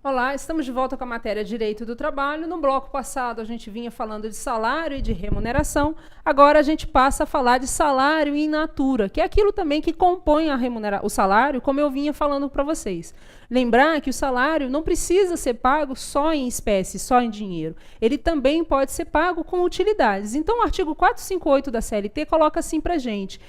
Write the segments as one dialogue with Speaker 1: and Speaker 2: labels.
Speaker 1: Olá, estamos de volta com a matéria Direito do Trabalho. No bloco passado, a gente vinha falando de salário e de remuneração. Agora, a gente passa a falar de salário in natura, que é aquilo também que compõe o salário, como eu vinha falando para vocês. Lembrar que o salário não precisa ser pago só em espécie, só em dinheiro. Ele também pode ser pago com utilidades. Então, o artigo 458 da CLT coloca assim para a gente.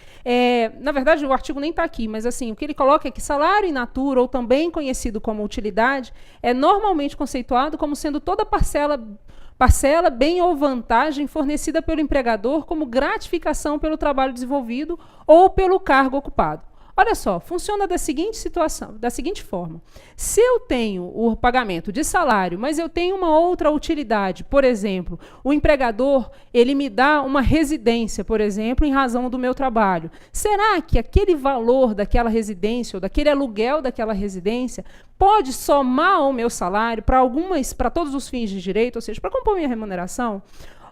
Speaker 1: Na verdade, o artigo nem está aqui, mas assim, o que ele coloca é que salário in natura, ou também conhecido como utilidade, é normalmente conceituado como sendo toda parcela, bem ou vantagem fornecida pelo empregador como gratificação pelo trabalho desenvolvido ou pelo cargo ocupado. Olha só, funciona da seguinte situação, da seguinte forma. Se eu tenho o pagamento de salário, mas eu tenho uma outra utilidade, por exemplo, o empregador, ele me dá uma residência, por exemplo, em razão do meu trabalho. Será que aquele valor daquela residência ou daquele aluguel daquela residência pode somar ao meu salário para todos os fins de direito, ou seja, para compor minha remuneração?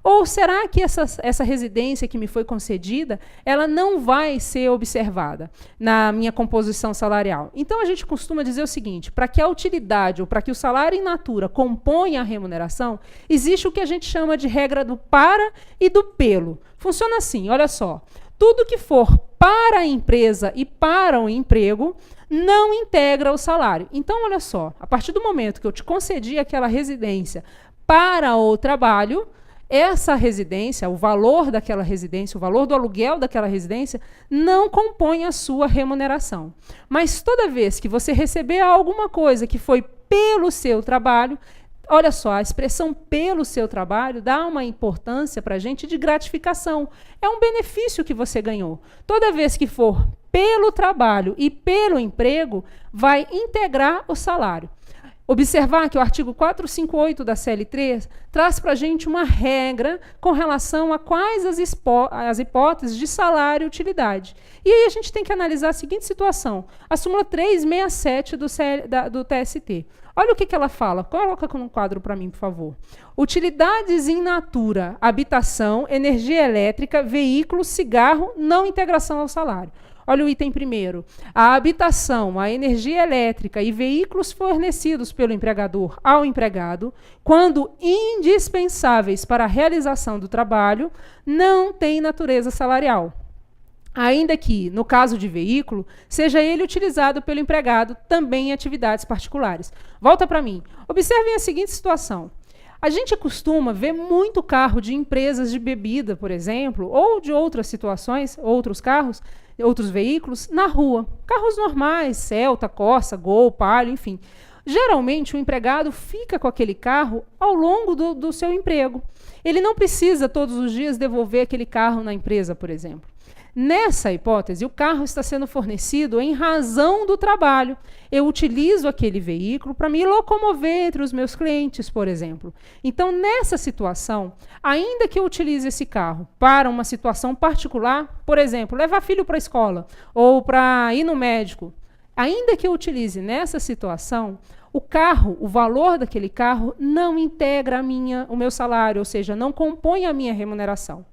Speaker 1: Ou será que essa residência que me foi concedida, ela não vai ser observada na minha composição salarial? Então, a gente costuma dizer o seguinte, para que a utilidade ou para que o salário in natura componha a remuneração, existe o que a gente chama de regra do para e do pelo. Funciona assim, olha só, tudo que for para a empresa e para o emprego, não integra o salário. Então, olha só, a partir do momento que eu te concedi aquela residência para o trabalho, essa residência, o valor daquela residência, o valor do aluguel daquela residência, não compõe a sua remuneração. Mas toda vez que você receber alguma coisa que foi pelo seu trabalho, olha só, a expressão pelo seu trabalho dá uma importância para a gente de gratificação. É um benefício que você ganhou. Toda vez que for pelo trabalho e pelo emprego, vai integrar o salário. Observar que o artigo 458 da CLT traz para a gente uma regra com relação a quais as hipóteses de salário e utilidade. E aí a gente tem que analisar a seguinte situação. A súmula 367 do TST. Olha o que ela fala. Coloca no quadro para mim, por favor. Utilidades in natura, habitação, energia elétrica, veículo, cigarro, não integração ao salário. Olha o item primeiro. A habitação, a energia elétrica e veículos fornecidos pelo empregador ao empregado, quando indispensáveis para a realização do trabalho, não têm natureza salarial. Ainda que, no caso de veículo, seja ele utilizado pelo empregado também em atividades particulares. Volta para mim. Observem a seguinte situação. A gente costuma ver muito carro de empresas de bebida, por exemplo, ou de outras situações, outros carros, outros veículos, na rua. Carros normais, Celta, Corsa, Gol, Palio, enfim. Geralmente, o empregado fica com aquele carro ao longo do seu emprego. Ele não precisa, todos os dias, devolver aquele carro na empresa, por exemplo. Nessa hipótese, o carro está sendo fornecido em razão do trabalho. Eu utilizo aquele veículo para me locomover entre os meus clientes, por exemplo. Então, nessa situação, ainda que eu utilize esse carro para uma situação particular, por exemplo, levar filho para a escola ou para ir no médico, ainda que eu utilize nessa situação, o carro, o valor daquele carro não integra o meu salário, ou seja, não compõe a minha remuneração.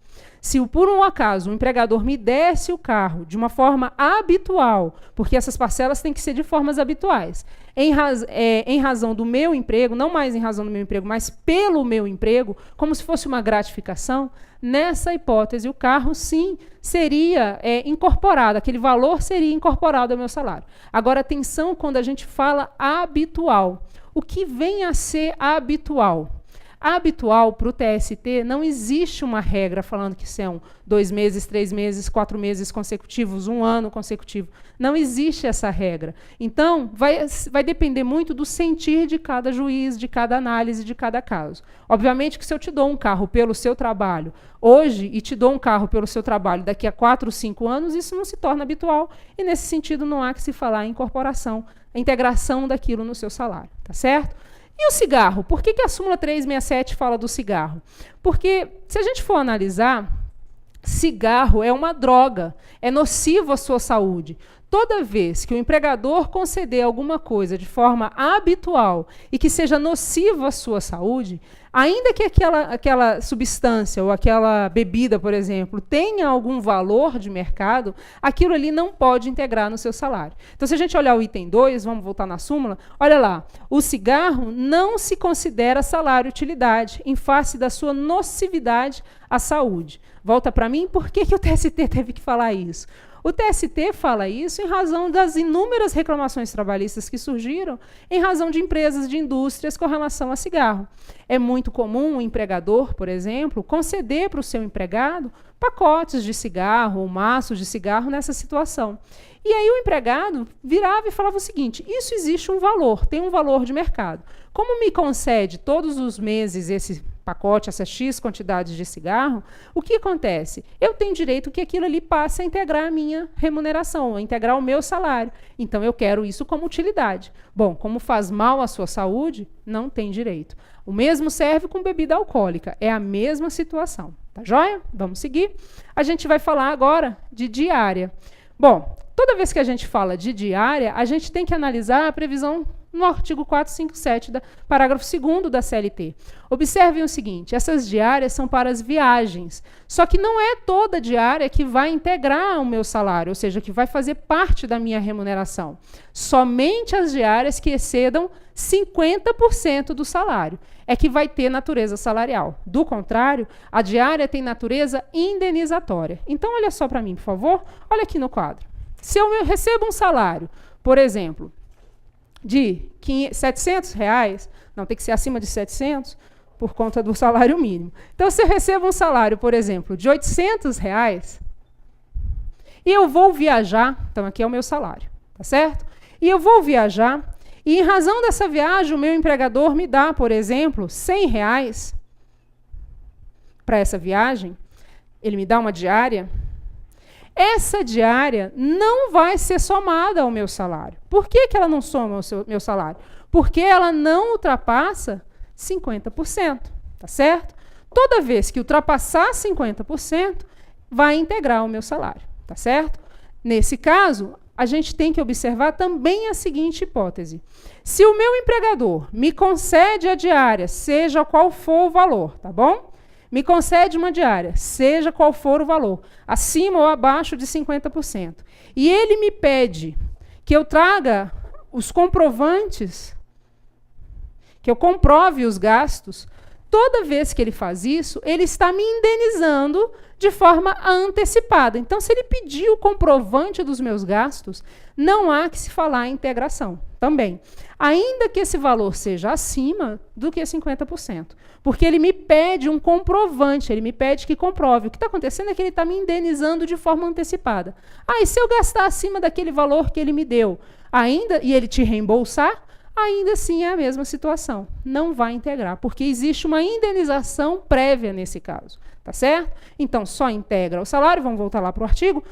Speaker 1: Se por um acaso o empregador me desse o carro de uma forma habitual, porque essas parcelas têm que ser de formas habituais, em razão do meu emprego, não mais em razão do meu emprego, mas pelo meu emprego, como se fosse uma gratificação, nessa hipótese o carro sim seria incorporado, aquele valor seria incorporado ao meu salário. Agora, atenção quando a gente fala habitual. O que vem a ser habitual? Habitual para o TST, não existe uma regra falando que são 2 meses, 3 meses, 4 meses consecutivos, 1 ano consecutivo. Não existe essa regra. Então, vai depender muito do sentir de cada juiz, de cada análise, de cada caso. Obviamente que se eu te dou um carro pelo seu trabalho hoje e te dou um carro pelo seu trabalho daqui a 4 ou 5 anos, isso não se torna habitual e, nesse sentido, não há que se falar em incorporação, a integração daquilo no seu salário. Tá certo? E o cigarro? Por que a súmula 367 fala do cigarro? Porque, se a gente for analisar, cigarro é uma droga, é nocivo à sua saúde. toda vez que o empregador conceder alguma coisa de forma habitual e que seja nocivo à sua saúde, ainda que aquela substância ou aquela bebida, por exemplo, tenha algum valor de mercado, aquilo ali não pode integrar no seu salário. Então, se a gente olhar o item 2, vamos voltar na súmula, olha lá, o cigarro não se considera salário-utilidade em face da sua nocividade à saúde. Volta para mim, por que o TST teve que falar isso? O TST fala isso em razão das inúmeras reclamações trabalhistas que surgiram em razão de empresas, de indústrias com relação a cigarro. É muito comum o empregador, por exemplo, conceder para o seu empregado pacotes de cigarro ou maços de cigarro nessa situação. E aí o empregado virava e falava o seguinte, isso existe um valor, tem um valor de mercado. Como me concede todos os meses esse pacote, essa X quantidade de cigarro, o que acontece? Eu tenho direito que aquilo ali passe a integrar a minha remuneração, a integrar o meu salário. Então, eu quero isso como utilidade. Bom, como faz mal à sua saúde, não tem direito. O mesmo serve com bebida alcoólica. É a mesma situação. Tá joia? Vamos seguir. A gente vai falar agora de diária. Bom, toda vez que a gente fala de diária, a gente tem que analisar a previsão no artigo 457, parágrafo 2º da CLT. Observem o seguinte, essas diárias são para as viagens, só que não é toda diária que vai integrar o meu salário, ou seja, que vai fazer parte da minha remuneração. Somente as diárias que excedam 50% do salário é que vai ter natureza salarial. Do contrário, a diária tem natureza indenizatória. Então, olha só para mim, por favor. Olha aqui no quadro. Se eu recebo um salário, por exemplo, de R$700, não, tem que ser acima de 700, por conta do salário mínimo. Então, se eu recebo um salário, por exemplo, de R$800, e eu vou viajar, então aqui é o meu salário, tá certo? E eu vou viajar, e em razão dessa viagem, o meu empregador me dá, por exemplo, R$100 para essa viagem, ele me dá uma diária. Essa diária não vai ser somada ao meu salário. Por que ela não soma ao meu salário? Porque ela não ultrapassa 50%, tá certo? Toda vez que ultrapassar 50%, vai integrar o meu salário, tá certo? Nesse caso, a gente tem que observar também a seguinte hipótese. Se o meu empregador me concede a diária, seja qual for o valor, tá bom? Me concede uma diária, seja qual for o valor, acima ou abaixo de 50%. E ele me pede que eu traga os comprovantes, que eu comprove os gastos. Toda vez que ele faz isso, ele está me indenizando de forma antecipada. Então, se ele pedir o comprovante dos meus gastos, não há que se falar em integração também. Ainda que esse valor seja acima do que 50%. Porque ele me pede um comprovante, ele me pede que comprove. O que está acontecendo é que ele está me indenizando de forma antecipada. E se eu gastar acima daquele valor que ele me deu, e ele te reembolsar, ainda assim é a mesma situação. Não vai integrar, porque existe uma indenização prévia nesse caso. Tá certo? Então, só integra o salário, vamos voltar lá para o artigo,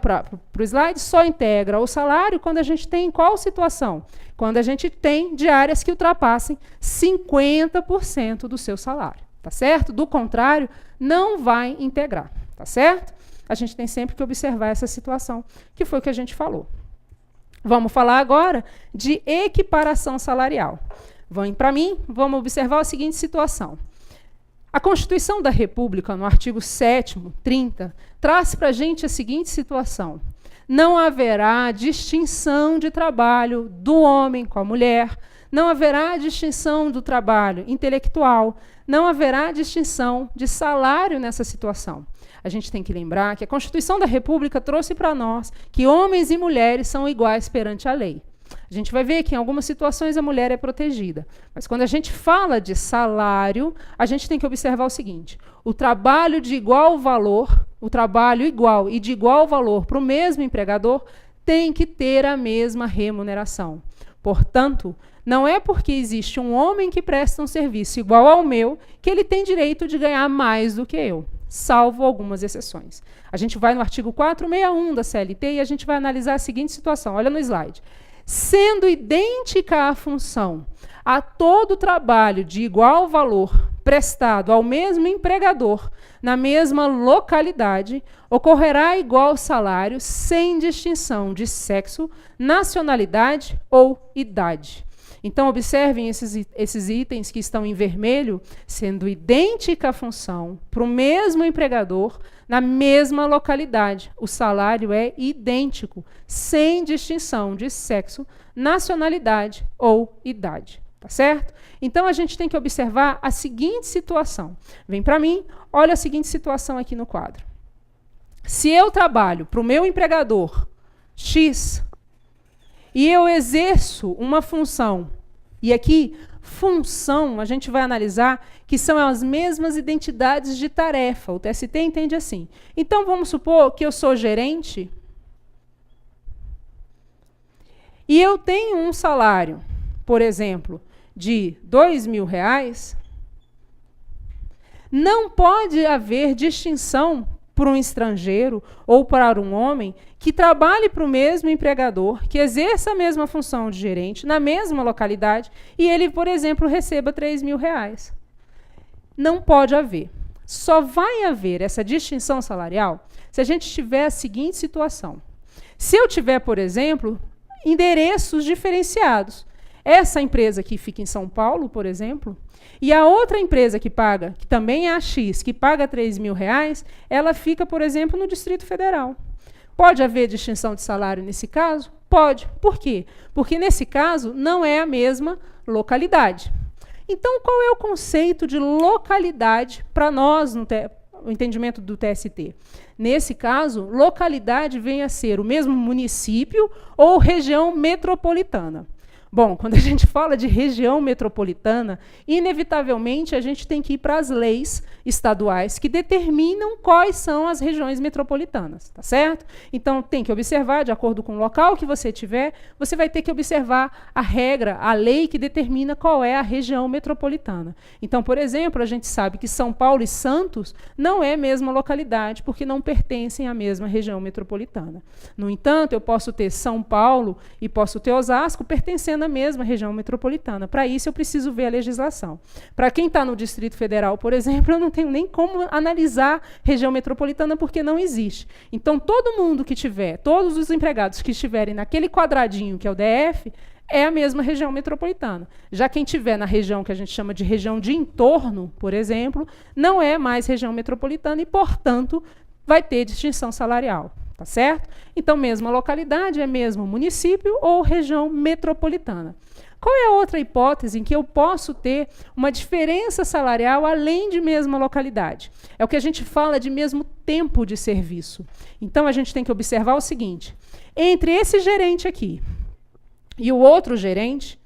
Speaker 1: para o slide, só integra o salário quando a gente tem qual situação? Quando a gente tem diárias que ultrapassem 50% do seu salário. Tá certo? Do contrário, não vai integrar. Tá certo? A gente tem sempre que observar essa situação, que foi o que a gente falou. Vamos falar agora de equiparação salarial. Vão para mim, vamos observar a seguinte situação. A Constituição da República, no artigo 7º, 30, traz para a gente a seguinte situação. Não haverá distinção de trabalho do homem com a mulher, não haverá distinção do trabalho intelectual, não haverá distinção de salário nessa situação. A gente tem que lembrar que a Constituição da República trouxe para nós que homens e mulheres são iguais perante a lei. A gente vai ver que em algumas situações a mulher é protegida. Mas quando a gente fala de salário, a gente tem que observar o seguinte. O trabalho de igual valor, o trabalho igual e de igual valor para o mesmo empregador tem que ter a mesma remuneração. Portanto, não é porque existe um homem que presta um serviço igual ao meu que ele tem direito de ganhar mais do que eu, salvo algumas exceções. A gente vai no artigo 461 da CLT e a gente vai analisar a seguinte situação. Olha no slide. Sendo idêntica a função a todo trabalho de igual valor prestado ao mesmo empregador na mesma localidade ocorrerá igual salário sem distinção de sexo, nacionalidade ou idade. Então, observem esses itens que estão em vermelho, sendo idêntica a função para o mesmo empregador na mesma localidade. O salário é idêntico, sem distinção de sexo, nacionalidade ou idade. Tá certo? Então, a gente tem que observar a seguinte situação. Vem para mim, olha a seguinte situação aqui no quadro. Se eu trabalho para o meu empregador X e eu exerço uma função, e aqui, função, a gente vai analisar que são as mesmas identidades de tarefa. O TST entende assim. Então, vamos supor que eu sou gerente e eu tenho um salário, por exemplo, de R$2.000, não pode haver distinção para um estrangeiro ou para um homem que trabalhe para o mesmo empregador, que exerça a mesma função de gerente na mesma localidade e ele, por exemplo, receba R$3.000. Não pode haver. Só vai haver essa distinção salarial se a gente tiver a seguinte situação. Se eu tiver, por exemplo, endereços diferenciados. Essa empresa que fica em São Paulo, por exemplo, e a outra empresa que paga, que também é a X, que paga R$3.000, ela fica, por exemplo, no Distrito Federal. Pode haver distinção de salário nesse caso? Pode. Por quê? Porque nesse caso não é a mesma localidade. Então, qual é o conceito de localidade para nós no entendimento do TST? Nesse caso, localidade vem a ser o mesmo município ou região metropolitana. Bom, quando a gente fala de região metropolitana, inevitavelmente a gente tem que ir para as leis estaduais que determinam quais são as regiões metropolitanas, tá certo? Então, tem que observar, de acordo com o local que você tiver, você vai ter que observar a regra, a lei que determina qual é a região metropolitana. Então, por exemplo, a gente sabe que São Paulo e Santos não é a mesma localidade, porque não pertencem à mesma região metropolitana. No entanto, eu posso ter São Paulo e posso ter Osasco pertencendo na mesma região metropolitana. Para isso, eu preciso ver a legislação. Para quem está no Distrito Federal, por exemplo, eu não tenho nem como analisar região metropolitana, porque não existe. Então, todo mundo que tiver, todos os empregados que estiverem naquele quadradinho que é o DF, é a mesma região metropolitana. Já quem estiver na região que a gente chama de região de entorno, por exemplo, não é mais região metropolitana e, portanto, vai ter distinção salarial. Tá certo? Então, mesma localidade é mesmo município ou região metropolitana. Qual é a outra hipótese em que eu posso ter uma diferença salarial além de mesma localidade? É o que a gente fala de mesmo tempo de serviço. Então, a gente tem que observar o seguinte. Entre esse gerente aqui e o outro gerente,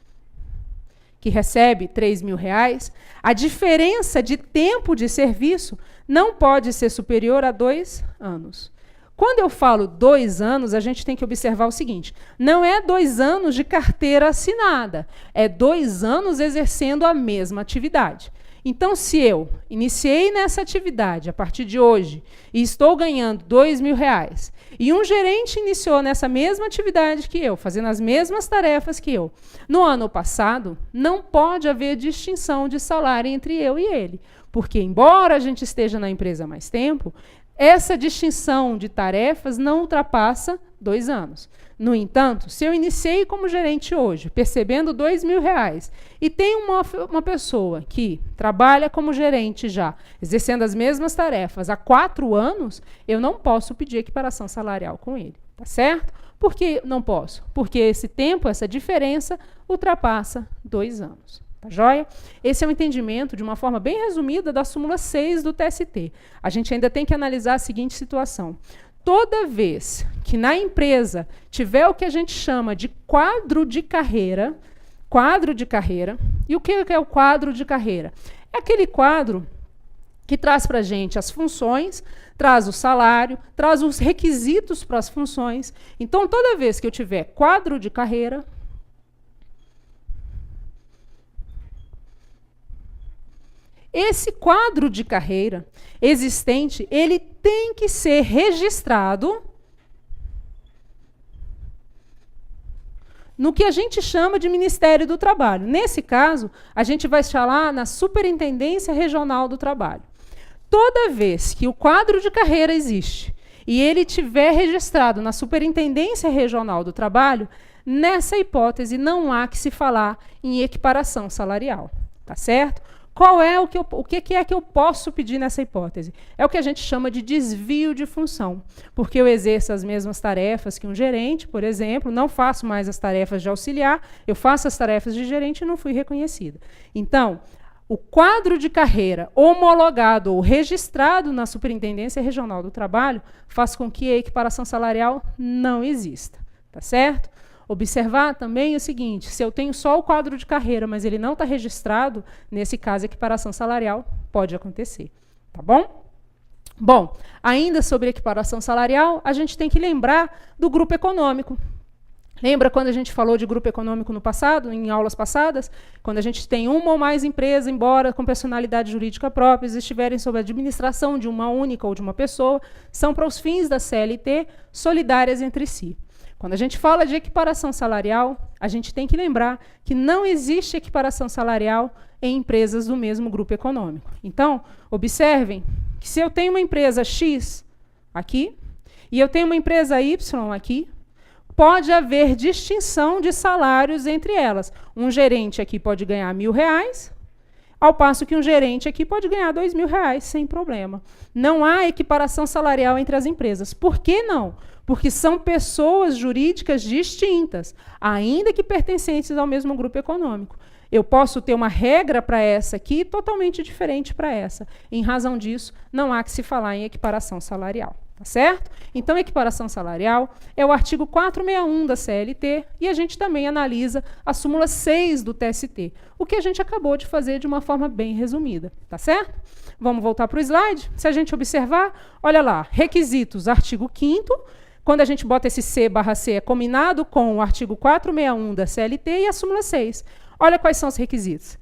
Speaker 1: que recebe R$3.000, a diferença de tempo de serviço não pode ser superior a 2 anos. Quando eu falo 2 anos, a gente tem que observar o seguinte, não é 2 anos de carteira assinada, é 2 anos exercendo a mesma atividade. Então, se eu iniciei nessa atividade a partir de hoje e estou ganhando R$2.000, e um gerente iniciou nessa mesma atividade que eu, fazendo as mesmas tarefas que eu, no ano passado, não pode haver distinção de salário entre eu e ele, porque, embora a gente esteja na empresa há mais tempo, essa distinção de tarefas não ultrapassa 2 anos. No entanto, se eu iniciei como gerente hoje, percebendo R$2.000, e tem uma pessoa que trabalha como gerente já, exercendo as mesmas tarefas há 4 anos, eu não posso pedir equiparação salarial com ele. Tá certo? Por que não posso? Porque esse tempo, essa diferença, ultrapassa 2 anos. Tá joia? Esse é o entendimento, de uma forma bem resumida, da súmula 6 do TST. A gente ainda tem que analisar a seguinte situação. Toda vez que na empresa tiver o que a gente chama de quadro de carreira, e o que é o quadro de carreira? É aquele quadro que traz para a gente as funções, traz o salário, traz os requisitos para as funções. Então, toda vez que eu tiver quadro de carreira, esse quadro de carreira existente, ele tem que ser registrado no que a gente chama de Ministério do Trabalho. Nesse caso, a gente vai falar na Superintendência Regional do Trabalho. Toda vez que o quadro de carreira existe e ele tiver registrado na Superintendência Regional do Trabalho, nessa hipótese não há que se falar em equiparação salarial, tá certo? Qual é o que é que eu posso pedir nessa hipótese? É o que a gente chama de desvio de função, porque eu exerço as mesmas tarefas que um gerente, por exemplo, não faço mais as tarefas de auxiliar, eu faço as tarefas de gerente e não fui reconhecida. Então, o quadro de carreira homologado ou registrado na Superintendência Regional do Trabalho faz com que a equiparação salarial não exista, tá certo? Observar também o seguinte, se eu tenho só o quadro de carreira, mas ele não está registrado, nesse caso, a equiparação salarial pode acontecer, tá bom? Bom, ainda sobre equiparação salarial, a gente tem que lembrar do grupo econômico. Lembra quando a gente falou de grupo econômico no passado, em aulas passadas? Quando a gente tem uma ou mais empresas, embora com personalidade jurídica própria, estiverem sob a administração de uma única ou de uma pessoa, são para os fins da CLT solidárias entre si. Quando a gente fala de equiparação salarial, a gente tem que lembrar que não existe equiparação salarial em empresas do mesmo grupo econômico. Então, observem que se eu tenho uma empresa X aqui e eu tenho uma empresa Y aqui, pode haver distinção de salários entre elas. Um gerente aqui pode ganhar R$1.000, ao passo que um gerente aqui pode ganhar R$2.000, sem problema. Não há equiparação salarial entre as empresas. Por que não? Porque são pessoas jurídicas distintas, ainda que pertencentes ao mesmo grupo econômico. Eu posso ter uma regra para essa aqui totalmente diferente para essa. Em razão disso, não há que se falar em equiparação salarial. Tá certo? Então, equiparação salarial é o artigo 461 da CLT e a gente também analisa a súmula 6 do TST, o que a gente acabou de fazer de uma forma bem resumida. Tá certo? Vamos voltar para o slide? Se a gente observar, olha lá, requisitos, artigo 5º, quando a gente bota esse C/C, é combinado com o artigo 461 da CLT e a súmula 6. Olha quais são os requisitos.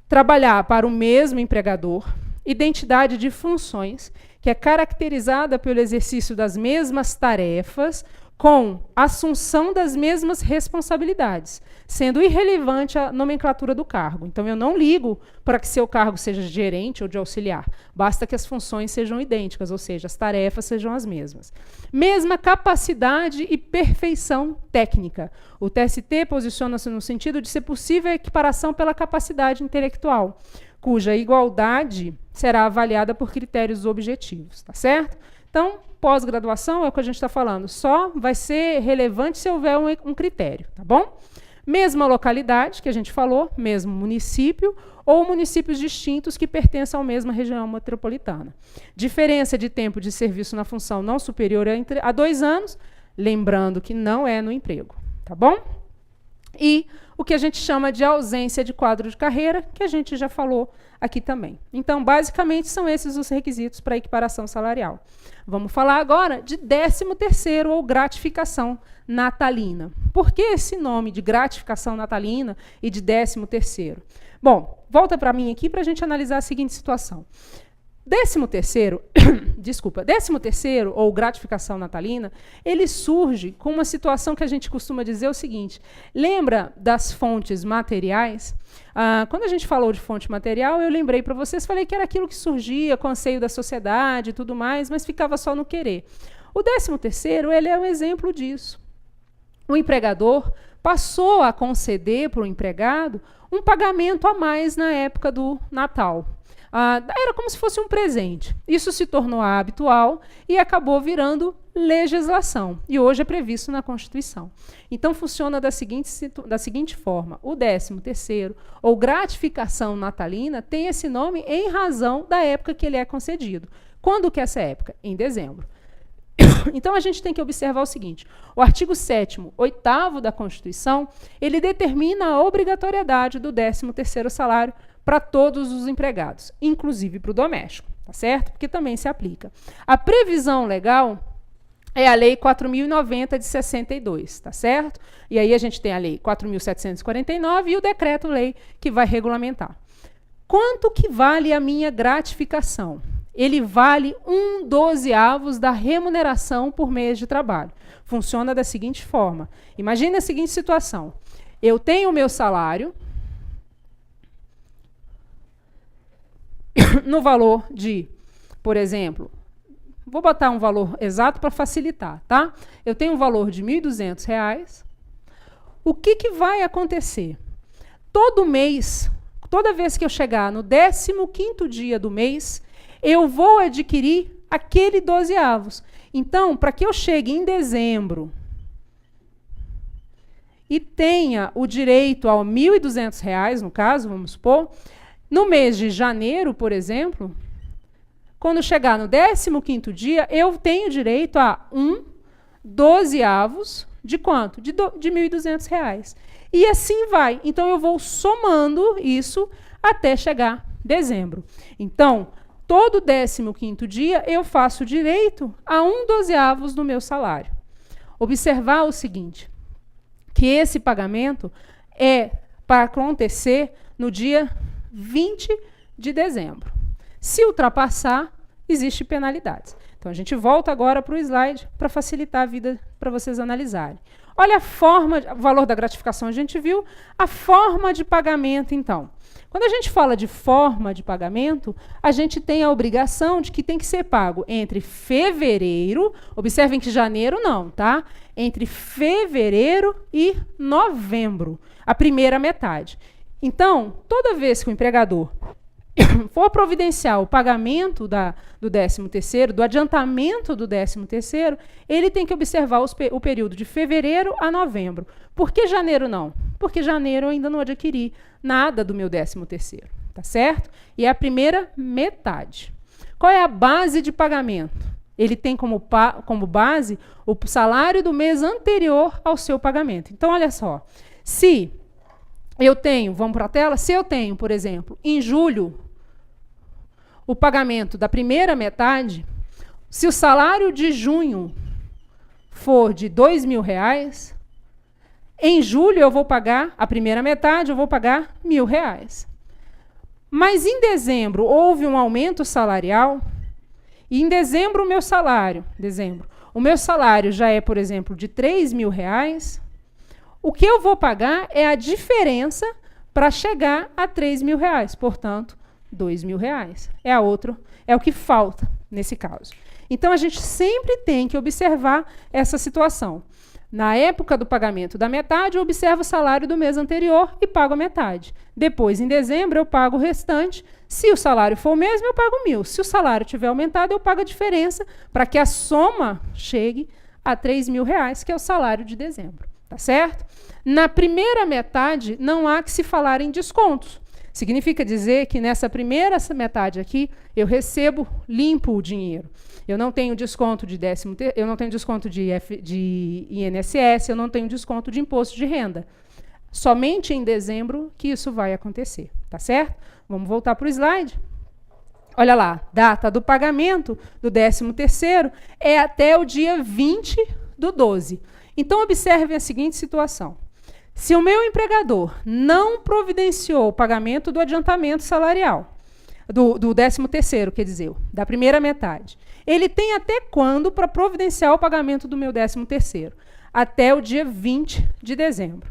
Speaker 1: Trabalhar para o mesmo empregador, identidade de funções, que é caracterizada pelo exercício das mesmas tarefas, com assunção das mesmas responsabilidades, sendo irrelevante a nomenclatura do cargo. Então, eu não ligo para que seu cargo seja de gerente ou de auxiliar. Basta que as funções sejam idênticas, ou seja, as tarefas sejam as mesmas. Mesma capacidade e perfeição técnica. O TST posiciona-se no sentido de ser possível a equiparação pela capacidade intelectual, cuja igualdade será avaliada por critérios objetivos, tá certo? Então, pós-graduação é o que a gente está falando, só vai ser relevante se houver um critério, tá bom? Mesma localidade, que a gente falou, mesmo município, ou municípios distintos que pertençam à mesma região metropolitana. Diferença de tempo de serviço na função não superior a 2 anos, lembrando que não é no emprego, tá bom? E o que a gente chama de ausência de quadro de carreira, que a gente já falou aqui também. Então, basicamente, são esses os requisitos para a equiparação salarial. Vamos falar agora de 13º, ou gratificação natalina. Por que esse nome de gratificação natalina e de 13º? Bom, volta para mim aqui para a gente analisar a seguinte situação. 13º, desculpa, 13º, ou gratificação natalina, ele surge com uma situação que a gente costuma dizer o seguinte, lembra das fontes materiais? Quando a gente falou de fonte material, eu lembrei para vocês, falei que era aquilo que surgia com o anseio da sociedade e tudo mais, mas ficava só no querer. O 13º, ele é um exemplo disso. O empregador passou a conceder para o empregado um pagamento a mais na época do Natal. Era como se fosse um presente. Isso se tornou habitual e acabou virando legislação. E hoje é previsto na Constituição. Então, funciona da seguinte forma. O 13º, ou gratificação natalina, tem esse nome em razão da época que ele é concedido. Quando que é essa época? Em dezembro. Então, a gente tem que observar o seguinte. O artigo 7º, 8º da Constituição, ele determina a obrigatoriedade do 13º salário para todos os empregados, inclusive para o doméstico, tá certo? Porque também se aplica. A previsão legal é a Lei 4.090 de 62, tá certo? E aí a gente tem a Lei 4.749 e o decreto-lei que vai regulamentar. Quanto que vale a minha gratificação? ele vale 1/12 da remuneração por mês de trabalho. Funciona da seguinte forma. Imagine a seguinte situação. Eu tenho o meu salário no valor de, por exemplo, vou botar um valor exato para facilitar, tá? Eu tenho um valor de R$ 1.200. O que vai acontecer? Todo mês, toda vez que eu chegar no 15º dia do mês, eu vou adquirir aquele 12avos. Então, para que eu chegue em dezembro e tenha o direito a R$ 1.200, no caso, vamos supor, no mês de janeiro, por exemplo, quando chegar no 15º dia, eu tenho direito a 1/12 de quanto? De R$ 1.200. E assim vai. Então, eu vou somando isso até chegar dezembro. Então, todo 15º dia, eu faço direito a 1/12 do meu salário. Observar o seguinte, que esse pagamento é para acontecer no dia 20 de dezembro. Se ultrapassar, existe penalidades. Então, a gente volta agora para o slide para facilitar a vida para vocês analisarem. Olha a forma, o valor da gratificação a gente viu, a forma de pagamento, então. Quando a gente fala de forma de pagamento, a gente tem a obrigação de que tem que ser pago entre fevereiro, observem que janeiro não, tá? Entre fevereiro e novembro, a primeira metade. Então, toda vez que o empregador for providenciar o pagamento do 13º, do adiantamento do 13º, ele tem que observar o período de fevereiro a novembro. Por que janeiro não? Porque janeiro eu ainda não adquiri nada do meu 13º, tá certo? E é a primeira metade. Qual é a base de pagamento? Ele tem como base o salário do mês anterior ao seu pagamento. Então, olha só, se eu tenho, vamos para a tela, se eu tenho, por exemplo, em julho, o pagamento da primeira metade, se o salário de junho for de R$ 2.000, em julho eu vou pagar, a primeira metade, eu vou pagar R$ 1.000. Mas em dezembro houve um aumento salarial, e em dezembro o meu salário já é, por exemplo, de R$ 3.000, o que eu vou pagar é a diferença para chegar a R$ 3.000, portanto, R$ 2.000. É o que falta nesse caso. Então, a gente sempre tem que observar essa situação. Na época do pagamento da metade, eu observo o salário do mês anterior e pago a metade. Depois, em dezembro, eu pago o restante. Se o salário for o mesmo, eu pago 1.000. Se o salário tiver aumentado, eu pago a diferença para que a soma chegue a R$ 3.000, que é o salário de dezembro. Tá certo? Na primeira metade, não há que se falar em descontos. Significa dizer que nessa primeira metade aqui, eu recebo limpo o dinheiro. Eu não tenho desconto de eu não tenho desconto de INSS, eu não tenho desconto de imposto de renda. Somente em dezembro que isso vai acontecer, tá certo? Vamos voltar para o slide. Olha lá, data do pagamento do 13º é até o dia 20/12. Então, observem a seguinte situação. Se o meu empregador não providenciou o pagamento do adiantamento salarial, do 13º, quer dizer, da primeira metade, ele tem até quando para providenciar o pagamento do meu 13º? Até o dia 20 de dezembro.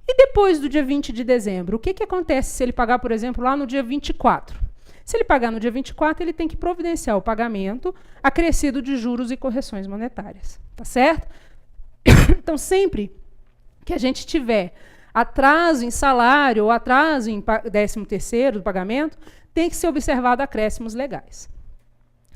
Speaker 1: E depois do dia 20 de dezembro, o que acontece se ele pagar, por exemplo, lá no dia 24? Se ele pagar no dia 24, ele tem que providenciar o pagamento acrescido de juros e correções monetárias. Tá certo? Então, sempre que a gente tiver atraso em salário ou atraso em 13º do pagamento, tem que ser observado acréscimos legais.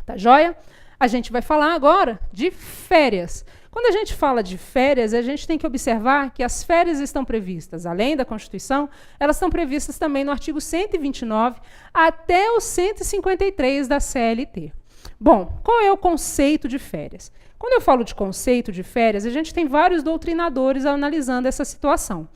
Speaker 1: Tá joia? A gente vai falar agora de férias. Quando a gente fala de férias, a gente tem que observar que as férias estão previstas, além da Constituição, elas estão previstas também no artigo 129 até o 153 da CLT. Bom, qual é o conceito de férias? Quando eu falo de conceito de férias, a gente tem vários doutrinadores analisando essa situação.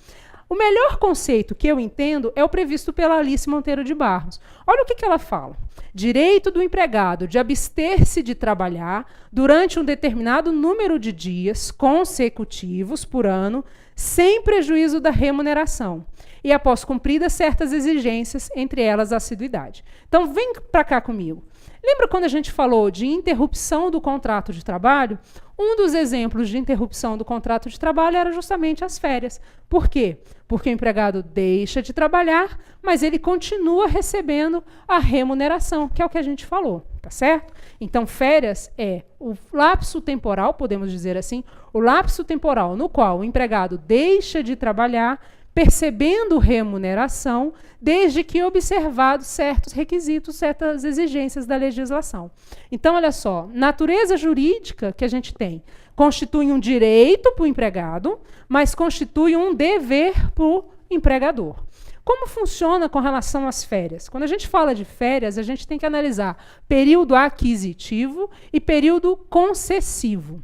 Speaker 1: O melhor conceito que eu entendo é o previsto pela Alice Monteiro de Barros. Olha o que ela fala. Direito do empregado de abster-se de trabalhar durante um determinado número de dias consecutivos por ano, sem prejuízo da remuneração, e após cumpridas certas exigências, entre elas a assiduidade. Então, vem para cá comigo. Lembra quando a gente falou de interrupção do contrato de trabalho? Um dos exemplos de interrupção do contrato de trabalho era justamente as férias. Por quê? Porque o empregado deixa de trabalhar, mas ele continua recebendo a remuneração, que é o que a gente falou, tá certo? Então, férias é o lapso temporal, podemos dizer assim, o lapso temporal no qual o empregado deixa de trabalhar, percebendo remuneração, desde que observados certos requisitos, certas exigências da legislação. Então, olha só, natureza jurídica que a gente tem constitui um direito para o empregado, mas constitui um dever para o empregador. Como funciona com relação às férias? Quando a gente fala de férias, a gente tem que analisar período aquisitivo e período concessivo.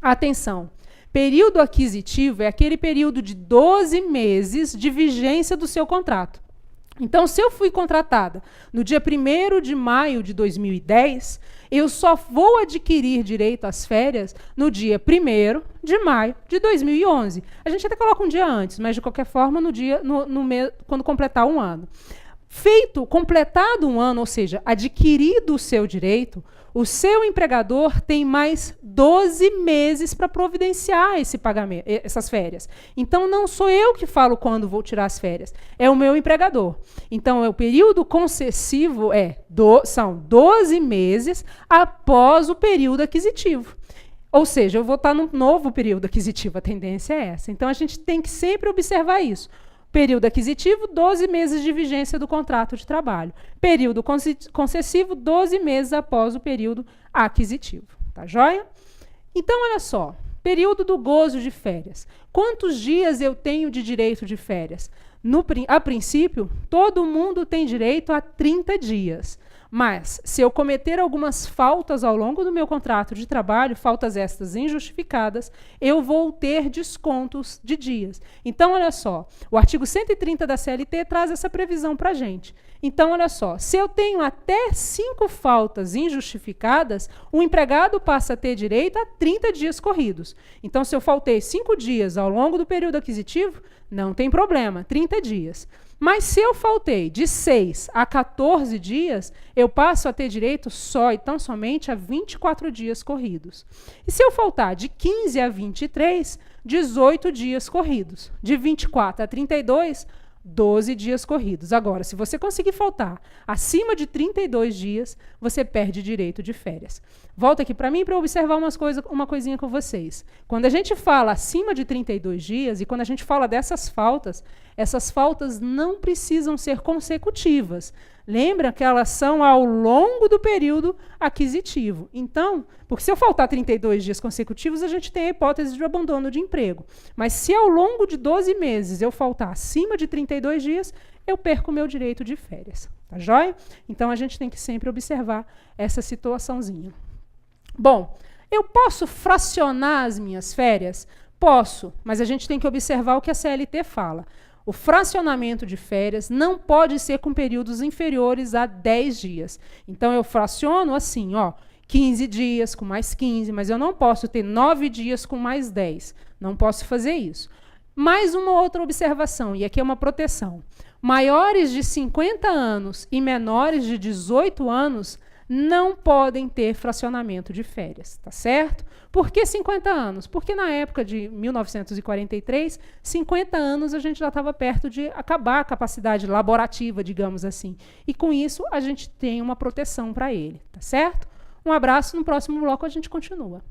Speaker 1: Atenção! Período aquisitivo é aquele período de 12 meses de vigência do seu contrato. Então, se eu fui contratada no dia 1º de maio de 2010, eu só vou adquirir direito às férias no dia 1º de maio de 2011. A gente até coloca um dia antes, mas, de qualquer forma, quando completar um ano. Completado um ano, ou seja, adquirido o seu direito, o seu empregador tem mais 12 meses para providenciar esse pagamento, essas férias. Então, não sou eu que falo quando vou tirar as férias, é o meu empregador. Então, o período concessivo são 12 meses após o período aquisitivo. Ou seja, eu vou estar num novo período aquisitivo, a tendência é essa. Então, a gente tem que sempre observar isso. Período aquisitivo, 12 meses de vigência do contrato de trabalho. Período concessivo, 12 meses após o período aquisitivo. Tá joia? Então, olha só. Período do gozo de férias. Quantos dias eu tenho de direito de férias? A princípio, todo mundo tem direito a 30 dias. Mas, se eu cometer algumas faltas ao longo do meu contrato de trabalho, faltas estas injustificadas, eu vou ter descontos de dias. Então, olha só, o artigo 130 da CLT traz essa previsão para a gente. Então, olha só, se eu tenho até 5 faltas injustificadas, o empregado passa a ter direito a 30 dias corridos. Então, se eu faltei 5 dias ao longo do período aquisitivo, não tem problema, 30 dias. Mas se eu faltei de 6 a 14 dias, eu passo a ter direito só e tão somente a 24 dias corridos. E se eu faltar de 15 a 23, 18 dias corridos. De 24 a 32, 12 dias corridos. Agora, se você conseguir faltar acima de 32 dias, você perde direito de férias. Volta aqui para mim para observar uma coisinha com vocês. Quando a gente fala acima de 32 dias e quando a gente fala dessas faltas, essas faltas não precisam ser consecutivas. Lembra que elas são ao longo do período aquisitivo. Então, porque se eu faltar 32 dias consecutivos, a gente tem a hipótese de abandono de emprego. Mas se ao longo de 12 meses eu faltar acima de 32 dias, eu perco o meu direito de férias. Tá joia? Então, a gente tem que sempre observar essa situaçãozinha. Bom, eu posso fracionar as minhas férias? Posso, mas a gente tem que observar o que a CLT fala. O fracionamento de férias não pode ser com períodos inferiores a 10 dias. Então, eu fraciono assim, 15 dias com mais 15, mas eu não posso ter 9 dias com mais 10. Não posso fazer isso. Mais uma outra observação, e aqui é uma proteção. Maiores de 50 anos e menores de 18 anos não podem ter fracionamento de férias, tá certo? Por que 50 anos? Porque na época de 1943, 50 anos a gente já estava perto de acabar a capacidade laborativa, digamos assim. E com isso a gente tem uma proteção para ele, tá certo? Um abraço, no próximo bloco a gente continua.